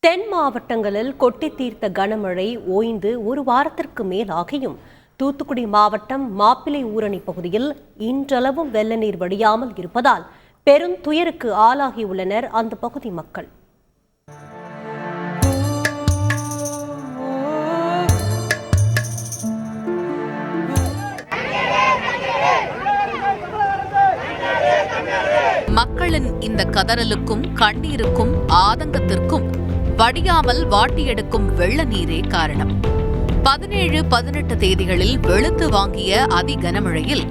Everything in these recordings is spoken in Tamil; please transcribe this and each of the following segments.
தென் மாவட்டங்களில் கொட்டி தீர்த்த கனமழை ஓய்ந்து ஒரு வாரத்திற்கு மேலாகியும் தூத்துக்குடி மாவட்டம் மாப்பிள்ளை ஊரணி பகுதியில் இன்றளவும் வெள்ள நீர் வடியாமல் இருப்பதால் பெரும் துயருக்கு ஆளாகியுள்ளனர் அந்த பகுதி மக்கள். மக்களின் இந்த கதறலுக்கும் கண்ணீருக்கும் ஆதங்கத்திற்கும் வடியாமல் வாட்டியெடுக்கும் வெள்ள நீரே காரணம். 17-18 தேதிகளில் வெளுத்து வாங்கிய அதி கனமழையில்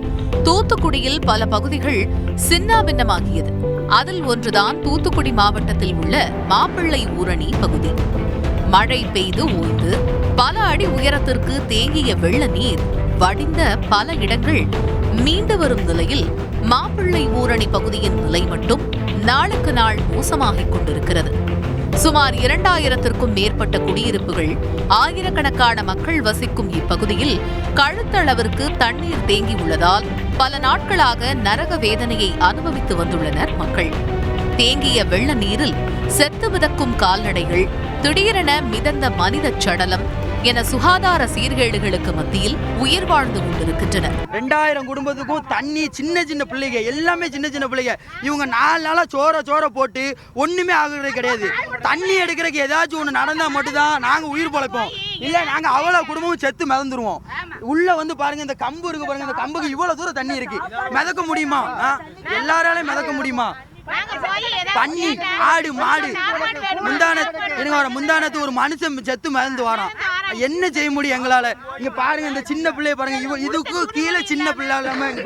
தூத்துக்குடியில் பல பகுதிகள் சின்னாபின்னமாகியது. அதில் ஒன்றுதான் தூத்துக்குடி மாவட்டத்தில் உள்ள மாப்பிள்ளை ஊரணி பகுதி. மழை பெய்து ஓய்ந்து பல அடி உயரத்திற்கு தேங்கிய வெள்ள நீர் வடிந்த பல இடங்கள் மீண்டு வரும் நிலையில் மாப்பிள்ளை ஊரணி பகுதியின் நிலை மட்டும் நாளுக்கு நாள் மோசமாகிக் கொண்டிருக்கிறது. சுமார் 2000த்திற்கும் மேற்பட்ட குடியிருப்புகள், ஆயிரக்கணக்கான மக்கள் வசிக்கும் இப்பகுதியில் கழுத்தளவிற்கு தண்ணீர் தேங்கியுள்ளதால் பல நாட்களாக நரக வேதனையை அனுபவித்து வந்துள்ளனர் மக்கள். தேங்கிய வெள்ள நீரில் செத்து மிதக்கும் கால்நடைகள், திடீரென மிதந்த மனித சடலம் என சுகாதார சீர்கேடுகளுக்கு மத்தியில் உயிர் வாழ்ந்து கொண்டிருக்கின்றனர். 2000 குடும்பத்துக்கும் தண்ணி, சின்ன சின்ன பிள்ளைங்க, எல்லாமே சின்ன சின்ன பிள்ளைங்க. இவங்க 4 நாளா சோற போட்டு ஒண்ணுமே ஆகுறது கிடையாது. தண்ணி எடுக்கிறதுக்கு ஏதாச்சும் ஒண்ணு நடந்தா மட்டும்தான் நாங்க உயிர் பொழைப்போம். இல்ல நாங்க அவ்வளவு குடும்பமும் செத்து மிதந்துருவோம். உள்ள வந்து பாருங்க, இந்த கம்பு இருக்கு பாருங்க, இந்த கம்புக்கு இவ்வளவு தூரம் தண்ணி இருக்கு. மிதக்க முடியுமா? எல்லாராலையும் மிதக்க முடியுமா? தண்ணி, ஆடு மாடு, முந்தானத்து ஒரு மனுஷன் செத்து மிதந்து வரான். என்ன செய்ய முடியும் எங்களால? இங்க பாருங்க, இந்த சின்ன பிள்ளைய பாருங்க, இதுக்கு கீழே சின்ன பிள்ளை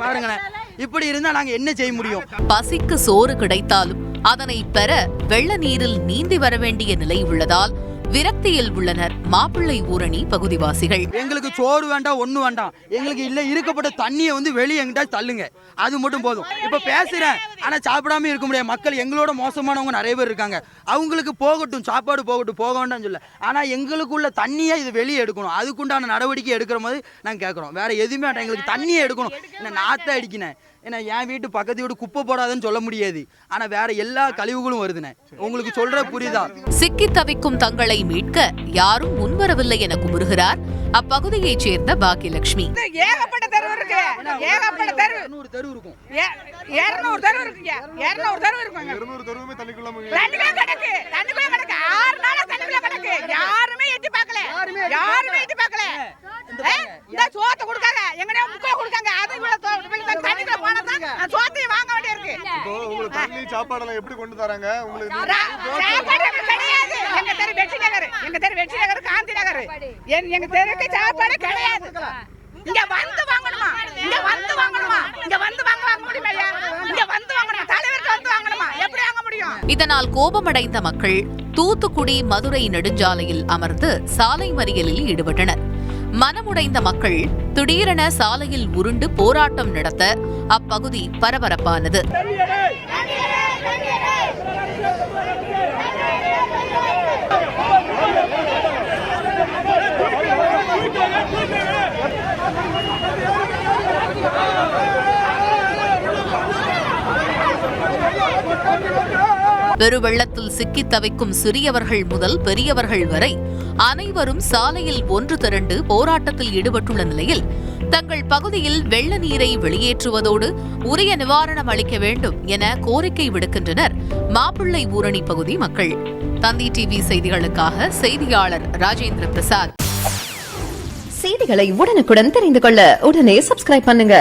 பாருங்களேன். இப்படி இருந்தா நாங்க என்ன செய்ய முடியும்? பசிக்கு சோறு கிடைத்தாலும் அதனை பெற வெள்ள நீரில் நீந்தி வர வேண்டிய நிலை உள்ளதால் விரக்தியில் உள்ளனர் மாப்பிள்ளை ஊரணி பகுதிவாசிகள். எங்களுக்கு சோறு வேண்டாம், ஒண்ணு வேண்டாம். எங்களுக்கு இல்ல இருக்கப்பட்ட தண்ணியை வந்து வெளியே எங்கிட்ட தள்ளுங்க, அது மட்டும் போதும். இப்ப பேசுறேன், ஆனா சாப்பிடாம இருக்க முடியாது. மக்கள் எங்களோட மோசமானவங்க நிறைய பேர் இருக்காங்க. அவங்களுக்கு போகட்டும், சாப்பாடு போகட்டும், போக வேண்டாம்னு சொல்ல. ஆனா எங்களுக்குள்ள தண்ணியை இது வெளியே எடுக்கணும். அதுக்குண்டான நடவடிக்கை எடுக்கிற மாதிரி நாங்க கேட்கறோம். வேற எதுவுமே வேண்டாம், எங்களுக்கு தண்ணியை எடுக்கணும். என்ன நாத்த அடிக்கினேன், ஏன்னா என் வீட்டு பக்கத்து வீடு குப்பை போடாதுன்னு சொல்ல முடியாது. ஆனா வேற எல்லா கழிவுகளும் வருதுனே. உங்களுக்கு சொல்ற புரியுதா? சிக்கி தவிக்கும் தங்களை மீட்க யாரும் முன்வரவில்லை என குமுறுகிறார் அப்பகுதியைச் சேர்ந்த பாக்கியலட்சுமி. ஏகப்பட்ட தெரு இருக்கு, ஏகப்பட்ட தெரு, 200 தெரு இருக்கும், 200 தெரு இருக்குங்க, 200 தெரு இருக்குங்க. 200 தெருவுமே தண்ணிக்குள்ள கிடக்கு, தண்ணிக்குள்ள கிடக்கு. 6 நாளா தண்ணிக்குள்ள கிடக்கு. யாருமே எட்டி பார்க்கல, யாருமே எட்டி பார்க்கல. இந்த சோத்தை கொடுக்காங்க, எங்கனே முக்கோ கொடுக்காங்க. அது இவ்வளவு தண்ணிக்குள்ள போனா தான் சோத்தையும் வாங்க வேண்டிய இருக்கு. இப்போ உங்களுக்கு தண்ணி சாப்பாடெல்லாம் எப்படி கொண்டு தராங்க? உங்களுக்கு சாப்பாடு கிடையாது. எங்க தெரு வெற்றி நகர், எங்க தெரு வெற்றி நகர், காந்தி நகர். எங்க தெருக்கு சாப்பாடு கிடையாது. இங்க வந்து வாங்கணுமா? இங்க வந்து வாங்கணுமா? இங்க வந்து வாங்க முடியுமா? இங்க வந்து வாங்கணுமா? தலைவருக்கு வந்து வாங்கணுமா? எப்படி வாங்க முடியும்? இதனால் கோபமடைந்த மக்கள் தூத்துக்குடி மதுரை நெடுஞ்சாலையில் அமர்ந்து சாலை மறியலில் ஈடுபட்டனர். மனமுடைந்த மக்கள் திடீரென சாலையில் உருண்டு போராட்டம் நடத்த அப்பகுதி பரபரப்பானது. பெருவெள்ளத்தில் சிக்கித் தவிக்கும் சிறியவர்கள் முதல் பெரியவர்கள் வரை அனைவரும் சாலையில் ஒன்று திரண்டு போராட்டத்தில் ஈடுபட்டுள்ள நிலையில் தங்கள் பகுதியில் வெள்ள நீரை வெளியேற்றுவதோடு உரிய நிவாரணம் அளிக்க வேண்டும் என கோரிக்கை விடுக்கின்றனர் மாப்பிள்ளை ஊரணி பகுதி மக்கள். தந்தி டிவி செய்திகளுக்காக செய்தியாளர் ராஜேந்திர பிரசாத். செய்திகளை உடனுக்குடன் தெரிந்து கொள்ள உடனே சப்ஸ்கிரைப் பண்ணுங்க.